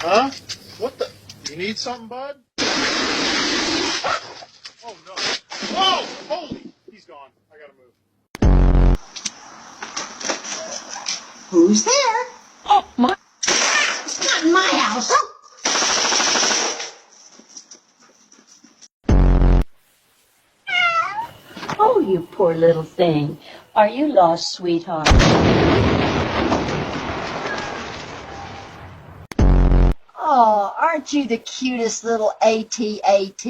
Huh? What the? You need something, bud? Oh, no. Oh! Holy! He's gone. I gotta move. Who's there? Oh, my... It's not in my house. Oh, you poor little thing. Are you lost, sweetheart? Oh, aren't you the cutest little AT-AT?